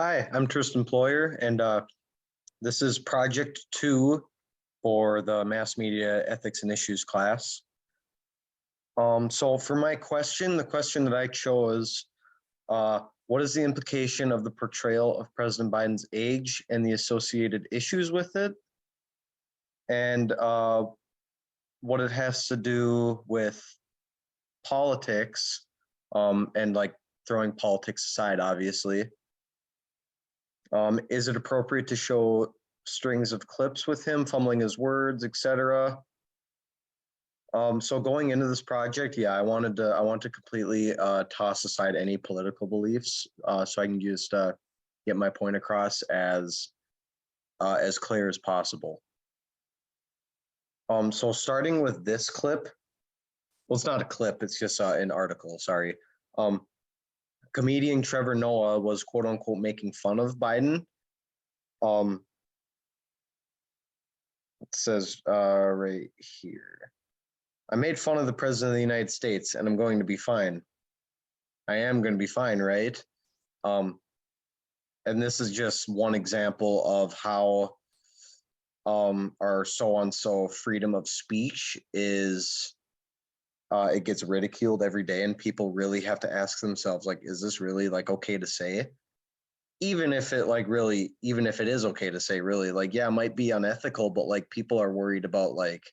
Hi, I'm Tristan Ployer, and this is project 2 for the Mass Media Ethics and Issues class. So for my question, the question that I chose, what is the implication of the portrayal of President Biden's age and the associated issues with it? And what it has to do with politics, and like throwing politics aside, obviously. Is it appropriate to show strings of clips with him fumbling his words, etc.? So going into this project, yeah, I want to completely toss aside any political beliefs, so I can just get my point across as clear as possible. So starting with this clip, well, it's not a clip; it's just an article. Sorry. Comedian Trevor Noah was quote unquote making fun of Biden. It says right here, I made fun of the president of the United States and I'm going to be fine. I am going to be fine, right? And this is just one example of how our so-and-so freedom of speech is, it gets ridiculed every day, and people really have to ask themselves, like, is this really like okay to say? Even if it even if it is okay to say, really, like, yeah, it might be unethical, but like people are worried about like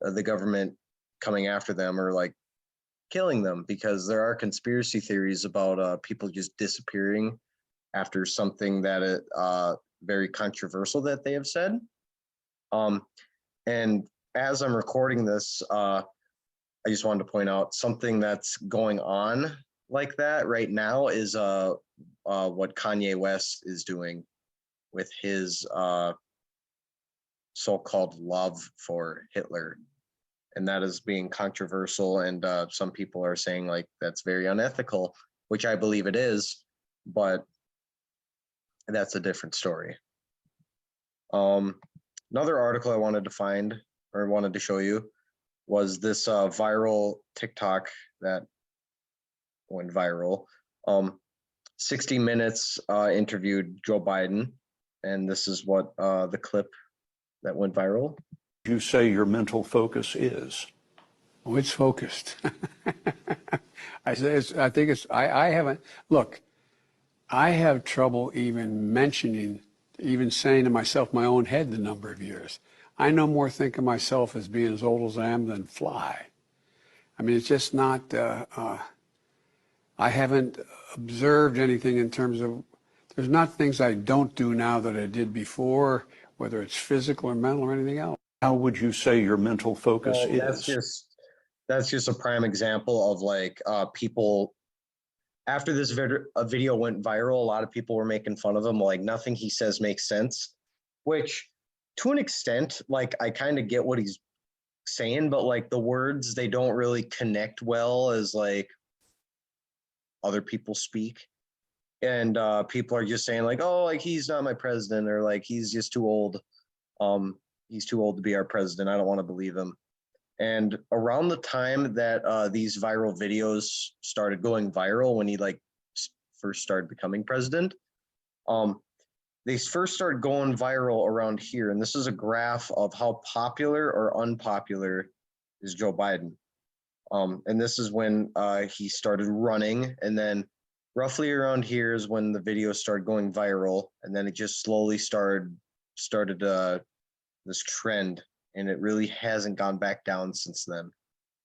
the government coming after them or like killing them, because there are conspiracy theories about people just disappearing after something that is very controversial that they have said. And as I'm recording this, I just wanted to point out something that's going on like that right now is what Kanye West is doing with his so-called love for Hitler. And that is being controversial, and some people are saying like that's very unethical, which I believe it is, but that's a different story. Another article I wanted to find or wanted to show you was this viral TikTok that went viral. 60 Minutes interviewed Joe Biden, and this is what the clip that went viral. You say your mental focus is? Oh, it's focused. I haven't, look, I have trouble even mentioning, even saying to myself, my own head, the number of years. I no more think of myself as being as old as I am than fly. I mean, it's just not, I haven't observed anything in terms of, there's not things I don't do now that I did before, whether it's physical or mental or anything else. How would you say your mental focus is? That's just a prime example of like people. After this video went viral, a lot of people were making fun of him. Like nothing he says makes sense, which to an extent, like I kind of get what he's saying, but like the words, they don't really connect well as like other people speak. And people are just saying like, oh, like he's not my president, or like he's just too old. He's too old to be our president. I don't want to believe him. And around the time that these viral videos started going viral, when he like first started becoming president, they first started going viral around here. And this is a graph of how popular or unpopular is Joe Biden. And this is when he started running, and then roughly around here is when the videos started going viral, and then it just slowly started this trend, and it really hasn't gone back down since then.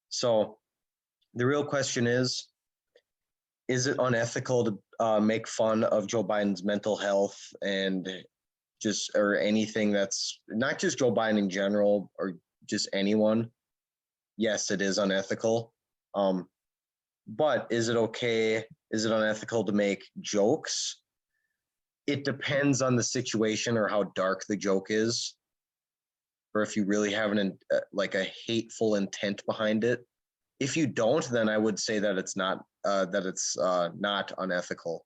So the real question is it unethical to make fun of Joe Biden's mental health and or anything that's not just Joe Biden in general or just anyone? Yes, it is unethical. But is it okay? Is it unethical to make jokes? It depends on the situation or how dark the joke is, or if you really have like a hateful intent behind it. If you don't, then I would say that it's not not unethical.